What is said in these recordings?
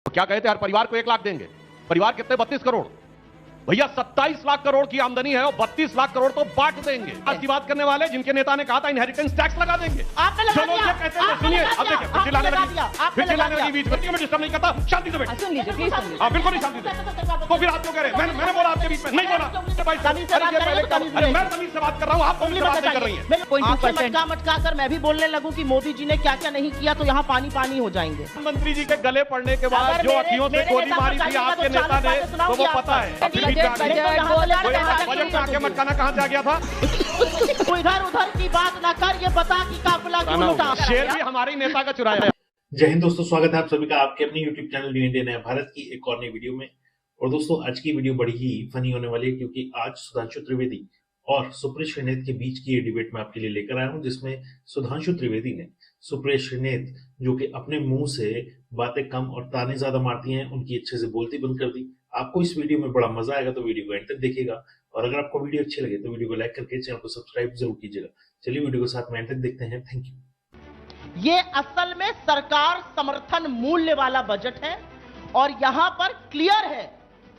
तो क्या कहते हैं, हर परिवार को 1 लाख देंगे। परिवार कितने? 32 करोड़। भैया 27 लाख करोड़ की आमदनी है और 32 लाख करोड़ तो बांट देंगे। आज की बात करने वाले जिनके नेता ने कहा था इनहेरिटेंस टैक्स लगा देंगे। आपने लगा चलो दिया। ये कहते हैं, आपने सुनिए, लगा अब दिया। देखिए, फिर चिल्लाने आपने लगा लगी, दिया। आपने फिर चिल्लाने लगा लगी बीच में। मैं डिस्टर्ब नहीं करता, शांति से बैठ। सुन लीजिए प्लीज, सुन लीजिए। आप बिल्कुल नहीं शांति से। तो फिर आप क्यों कह रहे हैं? मैंने बोला आपके बीच में नहीं बोला। तमीज से बात करेंगे तो तमीज अरे मैं तमीज से बात कर रहा हूँ, आप तमीज से बात नहीं कर रही हैं। 0.2% मटका मटका कर मैं भी बोलने लगूं कि मोदी जी ने क्या क्या नहीं किया तो यहाँ पानी पानी हो जाएंगे। प्रधानमंत्री जी के गले पड़ने के बाद अगर जो मेरे- अखियों से मेरे गोली नेता मारी पर थी जाएगा आपके तो नेता 40 ने, बातें सुनाऊंगी तो वो आपको। पता है। बजट बजट में आके मटकाना कहाँ से आ गया था? तू इधर उधर की बात ना कर, ये बता कि काफिला क्यों लूटा। शेर भी हमारे ही नेता का चुराया है। जय हिंद दोस्तों, स्वागत है आप सभी का आपके अपने YouTube चैनल न्यू इंडिया नया भारत की एक और नई वीडियो में। और दोस्तों आज की वीडियो बड़ी ही फनी होने वाली है क्योंकि आज सुधांशु त्रिवेदी और सुप्रेश श्रीनेत के बीच की ये डिबेट मैं आपके लिए लेकर आया हूं, जिसमें सुधांशु त्रिवेदी ने सुप्रेश श्रीनेत जो कि अपने मुंह से बातें कम और ताने ज्यादा मारती हैं, उनकी अच्छे से बोलती बंद कर दी। आपको इस वीडियो में बड़ा मजा आएगा, तो वीडियो को एंड तक देखिएगा। और अगर आपको वीडियो अच्छी लगे तो वीडियो को लाइक करके चैनल को सब्सक्राइब जरूर कीजिएगा। चलिए वीडियो को साथ में एंड तक देखते हैं। Thank you. ये असल में सरकार समर्थन मूल्य वाला बजट है और यहां पर क्लियर है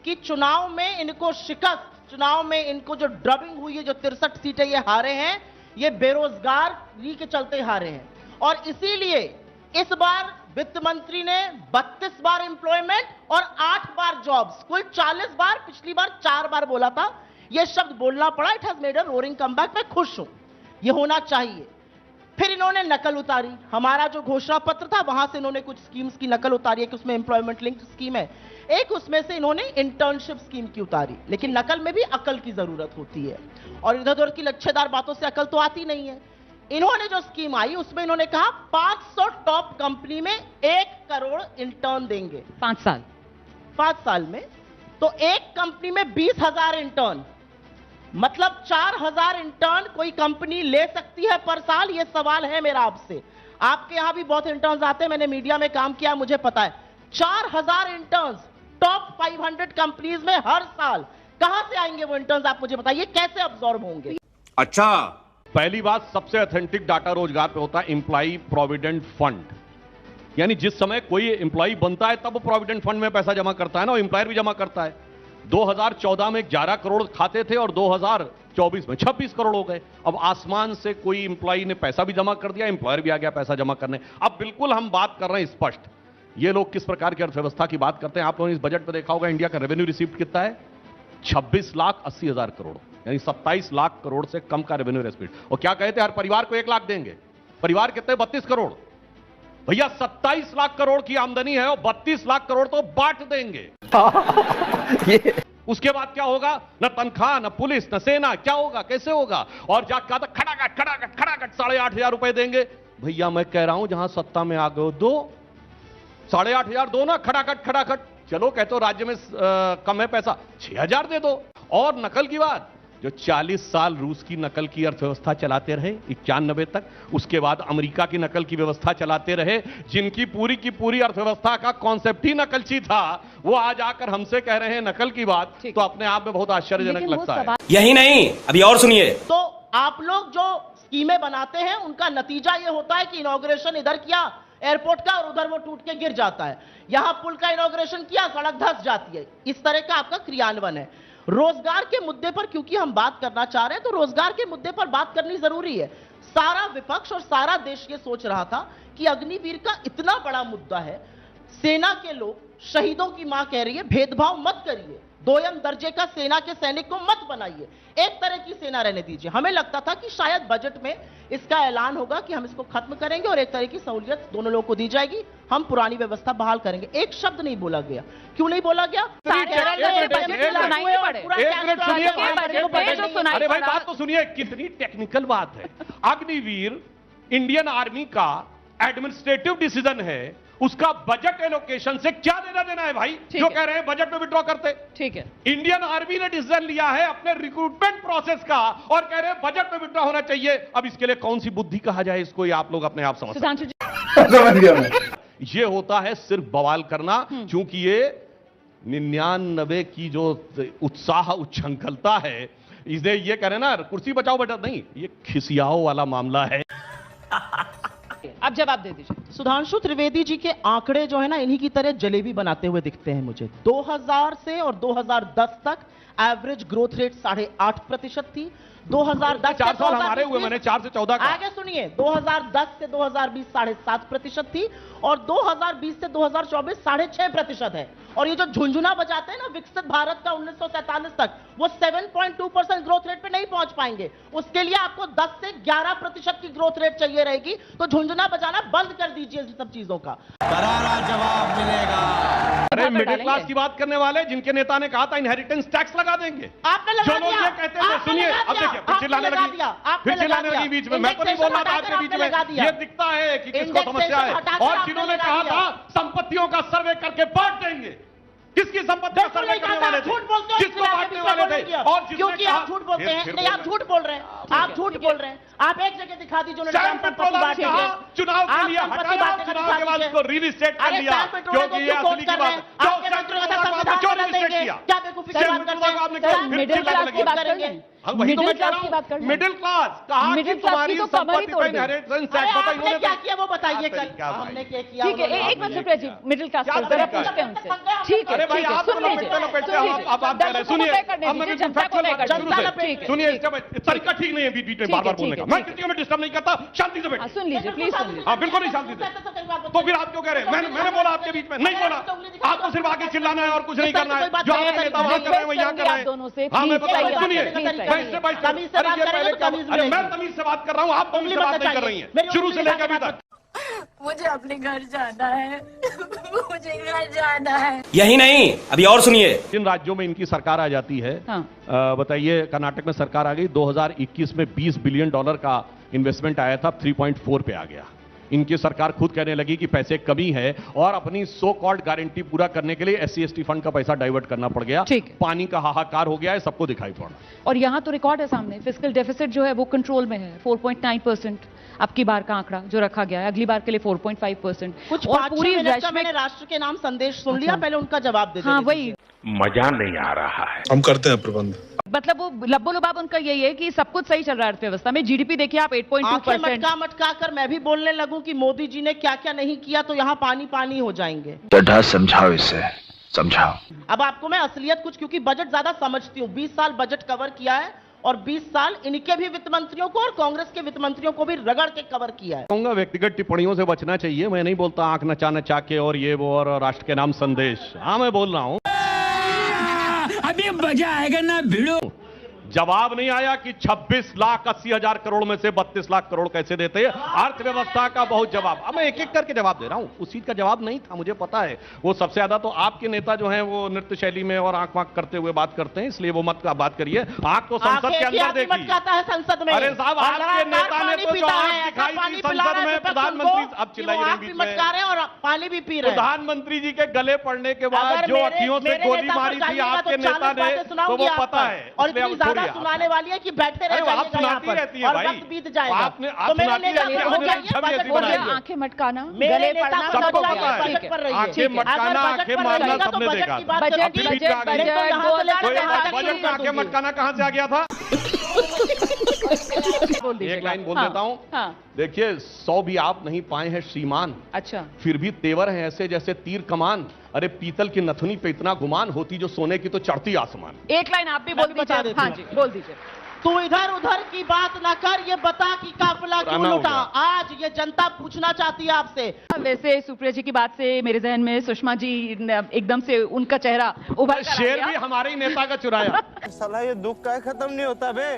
कि चुनाव में इनको शिकस्त, चुनाव में इनको जो ड्रबिंग हुई है, जो 63 सीटें ये हारे हैं, ये बेरोजगारी के चलते हारे हैं। और इसीलिए इस बार वित्त मंत्री ने 32 बार एम्प्लॉयमेंट और 8 बार जॉब्स, कुल 40 बार, पिछली बार 4 बार बोला था, यह शब्द बोलना पड़ा। It has made a roaring comeback. मैं खुश हूं, यह होना चाहिए। फिर इन्होंने नकल उतारी, हमारा जो घोषणा पत्र था वहां से इन्होंने कुछ स्कीम्स की नकल उतारी है कि उसमें एम्प्लॉयमेंट लिंक्ड स्कीम है, एक उसमें से इन्होंने इंटर्नशिप स्कीम की उतारी। लेकिन नकल में भी अकल की जरूरत होती है और इधर उधर की लच्छेदार बातों से अकल तो आती नहीं है। इन्होंने जो स्कीम आई उसमें इन्होंने कहा 500 टॉप कंपनी में 1 करोड़ इंटर्न देंगे 5 साल 5 साल में। तो एक कंपनी में 20,000 इंटर्न, मतलब 4,000 इंटर्न कोई कंपनी ले सकती है पर साल। यह सवाल है मेरा आपसे। आपके यहां भी बहुत इंटर्न्स आते हैं, मैंने मीडिया में काम किया, मुझे पता है। 4,000 इंटर्न्स टॉप 500 कंपनीज में हर साल, कहां से आएंगे वो इंटर्न्स? आप मुझे बताइए, कैसे अब्सॉर्ब होंगे? अच्छा, पहली बात, सबसे ऑथेंटिक डाटा रोजगार पे होता है एम्प्लॉय प्रोविडेंट फंड। यानी जिस समय कोई एम्प्लॉय बनता है तब प्रोविडेंट फंड में पैसा जमा करता है ना, और एम्प्लॉयर भी जमा करता है। 2014 में 11 करोड़ खाते थे और 2024 में 26 करोड़ हो गए। अब आसमान से कोई एम्प्लॉय ने पैसा भी जमा कर दिया, एम्प्लॉयर भी आ गया पैसा जमा करने। अब बिल्कुल हम बात कर रहे हैं स्पष्ट, ये लोग किस प्रकार की अर्थव्यवस्था की बात करते हैं। आप लोगों ने इस बजट में देखा होगा, इंडिया का रेवेन्यू रिसीव्ड कितना है? 26,80,000 करोड़, यानी 27 लाख करोड़ से कम का रेवेन्यू रिसीव्ड। और क्या कहते हैं, हर परिवार को 1 लाख देंगे। परिवार कितने? 32 करोड़। भैया 27 लाख करोड़ की आमदनी है और 32 लाख करोड़ तो बांट देंगे। उसके बाद क्या होगा? न तनख्वाह, न पुलिस, न सेना, क्या होगा, कैसे होगा? और जा कहा था खड़ाखट 8,500 रुपए देंगे। भैया मैं कह रहा हूं, जहां सत्ता में आ गए दो 8,500 दो ना, खड़ाखट। चलो कहते हो राज्य में कम है पैसा, 6,000 दे दो। और नकल की बात, जो 40 साल रूस की नकल की अर्थव्यवस्था चलाते रहे 91 तक, उसके बाद अमेरिका की नकल की व्यवस्था चलाते रहे, जिनकी पूरी की पूरी अर्थव्यवस्था का कॉन्सेप्ट ही नकलची था, वो आज आकर हमसे कह रहे हैं नकल की बात, तो अपने आप में बहुत आश्चर्यजनक लगता है। यही नहीं, अभी और सुनिए। तो आप लोग जो स्कीमें बनाते हैं उनका नतीजा यह होता है कि इनॉग्रेशन इधर किया एयरपोर्ट का और उधर वो टूट के गिर जाता है। यहां पुल का इनॉग्रेशन किया, सड़क धंस जाती है। इस तरह का आपका क्रियान्वयन है। रोजगार के मुद्दे पर क्योंकि हम बात करना चाह रहे हैं, तो रोजगार के मुद्दे पर बात करनी जरूरी है। सारा विपक्ष और सारा देश ये सोच रहा था कि अग्निवीर का इतना बड़ा मुद्दा है, सेना के लोग, शहीदों की मां कह रही है भेदभाव मत करिए, दोयम दर्जे का सेना के सैनिक को मत बनाइए, एक तरह की सेना रहने दीजिए। हमें लगता था कि शायद बजट में इसका ऐलान होगा कि हम इसको खत्म करेंगे और एक तरह की सहूलियत दोनों लोगों को दी जाएगी, हम पुरानी व्यवस्था बहाल करेंगे। एक शब्द नहीं बोला गया। क्यों नहीं बोला गया? अरे भाई बात तो सुनिए, कितनी टेक्निकल बात है। अग्निवीर इंडियन आर्मी का एडमिनिस्ट्रेटिव डिसीजन है, उसका बजट एलोकेशन से क्या लेना देना है भाई? जो कह रहे हैं बजट में विड्रॉ करते। ठीक है, इंडियन आर्मी ने डिसीजन लिया है अपने रिक्रूटमेंट प्रोसेस का और कह रहे हैं बजट में विड्रॉ होना चाहिए। अब इसके लिए कौन सी बुद्धि कहा जाए इसको, ये आप लोग अपने आप समझ सुधांशु जी। समझ गया मैं। ये होता है सिर्फ बवाल करना, क्योंकि ये 99 की जो उत्साह उच्छृंखलता है, इसे ये कह रहे हैं ना कुर्सी बचाओ बेटा, नहीं, ये खिसियाओ वाला मामला है। आप जवाब दे दीजिए। सुधांशु त्रिवेदी जी के आंकड़े जो है ना, इन्हीं की तरह जलेबी बनाते हुए दिखते हैं मुझे। 2000 से और 2010 तक एवरेज ग्रोथ रेट 8.5% थी। 2010 4 साल हमारे हुए, मैंने 4 से 14 का। आगे सुनिए, 2010 से 2020 7.5% थी और 2020 से 2024 6.5% है। और ये जो झुंझुना बजाते हैं ना विकसित भारत का 1947 तक, वो 7.2% ग्रोथ रेट पे नहीं पहुंच पाएंगे। उसके लिए आपको 10 से 11% की ग्रोथ रेट चाहिए रहेगी। तो झुंझुना बजाना बंद कर दीजिए इन सब चीजों का। करारा जवाब मिलेगा। अरे मिडिल क्लास की बात करने वाले, जिनके नेता ने कहा था इनहेरिटेंस टैक्स लगा देंगे। आपने लगा जो लोग दिया। ये कहते हैं, सुनिए अब देखिए, फिर चिल्लाने लगी, फिर चिल्लाने लगी बीच में। मैं तो नहीं बोल रहा था आपके बीच में। ये दिखता है कि किसको समस्या है। और जिन्होंने कहा था संपत्तियों का सर्वे करके बांट देंगे, किसकी संपत्ति का सर्वे करने वाले थे, किसको बांटने वाले थे। और क्योंकि आप झूठ बोलते हैं। नहीं, आप झूठ बोल रहे हैं, आप झूठ बोल रहे हैं। आप एक जगह दिखा दीजिए उन्होंने सैम पेट्रोल ने कहा चुनाव के लिए हटाया, चुनाव के बाद उसको रीलिस्टेट कर दिया, क्योंकि ये असली की बात है। क्यों रीलिस्टेट किया? क्या बेवकूफी की बात करते हैं? मिडिल क्लास की बात करेंगे। वही तो मैं कह रहा हूं, मिडिल क्लास कहा कि तुम्हारी संपत्ति का इनहेरिटेंस टैक्स होता है। आपने क्या किया वो बताइए। कल हमने क्या किया? ठीक है, एक मिनट सुप्रिया जी, मिडिल क्लास को जरा पूछते हैं उनसे। ठीक है, अरे भाई आप सुन लीजिए, अब आप कह रहे हैं, सुनिए अब मैं जनता को तय करने दीजिए। ठीक है, सुनिए, तरीका ठीक नहीं है बीच बीच में बार बार बोलने का। मैं किसी को डिस्टर्ब नहीं करता, शांति से बैठिए। सुन लीजिए प्लीज, सुन लीजिए। हाँ बिल्कुल नहीं, शांति से। तो फिर आप क्यों कह रहे हैं? मैंने बोला आपके बीच में? नहीं बोला। आपको सिर्फ आगे चिल्लाना है और कुछ नहीं करना है। जो आपके नेता वहां कर रहे हैं वही यहाँ कर रहे हैं। हाँ मैं बता रहा हूँ, सुनिए, अरे मैं तमीज से बात कर रहा हूँ, आप तमीज से बात नहीं कर रही हैं शुरू से लेकर अभी तक। मुझे अपने घर जाना है। मुझे घर जाना है। यही नहीं, अभी और सुनिए। जिन राज्यों में इनकी सरकार आ जाती है, हाँ। बताइए, कर्नाटक में सरकार आ गई, 2021 में $20 बिलियन का इन्वेस्टमेंट आया था, 3.4 पे आ गया। इनकी सरकार खुद कहने लगी कि पैसे कमी है और अपनी सो कॉल्ड गारंटी पूरा करने के लिए SC/ST फंड का पैसा डाइवर्ट करना पड़ गया। पानी का हाहाकार हो गया है, सबको दिखाई पड़ रहा है। और यहाँ तो रिकॉर्ड है सामने, फिस्कल डेफिसिट जो है वो कंट्रोल में है, 4.9% अब की बार का आंकड़ा जो रखा गया है, अगली बार के लिए 4.5%। कुछ और पूरी मैंने राष्ट्र के नाम संदेश सुन लिया, पहले उनका जवाब दे। हाँ वही, मजा नहीं आ रहा है। हम करते हैं प्रबंध। मतलब वो लब्बो लुबाब उनका यही है कि सब कुछ सही चल रहा है अर्थव्यवस्था में। GDP देखिए आप 8.2%। मटका कर मैं भी बोलने लगूं कि मोदी जी ने क्या क्या नहीं किया तो यहाँ पानी पानी हो जाएंगे। गड्ढा समझाओ इसे, समझाओ। अब आपको मैं असलियत कुछ, क्योंकि बजट ज्यादा समझती हूँ, 20 साल बजट कवर किया है और 20 साल इनके भी वित्त मंत्रियों को और कांग्रेस के वित्त मंत्रियों को भी रगड़ के कवर किया है। कहूंगा व्यक्तिगत टिप्पणियों से बचना चाहिए। मैं नहीं बोलता आंख नचा नचा के और ये वो और राष्ट्र के नाम संदेश। हाँ मैं बोल रहा हूँ, अभी मजा आएगा ना भिड़ो। जवाब नहीं आया कि 26,80,000 करोड़ में से 32 लाख करोड़ कैसे देते हैं। अर्थव्यवस्था का बहुत जवाब। अब मैं एक एक करके जवाब दे रहा हूं, उस चीज का जवाब नहीं था, मुझे पता है। वो सबसे ज्यादा तो आपके नेता जो हैं वो नृत्य शैली में और आंख वाँख करते हुए बात करते हैं, इसलिए वो मत का बात करिए। आंख तो संसद के अंदर देखिए। संसद में, अरे साहब आपके नेता ने तो जो आंख दिखाई थी संसद में, प्रधानमंत्री, अब चिल्लाइए नहीं बीच में, और पानी भी पी रहे हैं। प्रधानमंत्री जी के गले पड़ने के बाद जो अखियों से गोली मारी थी आपके नेता ने, तो वो पता है। और इतनी ज्यादा सुनाने वाली है कि बैठे रह जाइएगा, आप सुनाती रहती है भाई, वक्त बीत जाएगा। आपने आप सुनाती रहती है। आंखें मटकाना, मेरे गले नेता पड़ना, को सबको समझ पता है। बजट पर रहिए। आंखें मटकाना, आंखें मारना सबने देखा। बजट में आंखें मटकाना कहां से आ गया था? एक लाइन बोल देता हूं। देखिए, 100 भी आप नहीं पाए हैं श्रीमान, अच्छा फिर भी तेवर है ऐसे जैसे तीर कमान। अरे पीतल की नथुनी पे इतना गुमान, होती जो सोने की तो चढ़ती आसमान। एक लाइन आप भी बोल दीजिए। हाँ जी बोल दीजिए। तू इधर उधर की बात ना कर, ये बता कि काफिला क्यों लूटा। आज ये जनता पूछना चाहती है आपसे। वैसे सुप्रिया जी की बात से मेरे जहन में सुषमा जी एकदम से उनका चेहरा उभर कर आ शेर गया। भी हमारे ही नेता का चुराया। साला ये दुख का खत्म नहीं होता बे।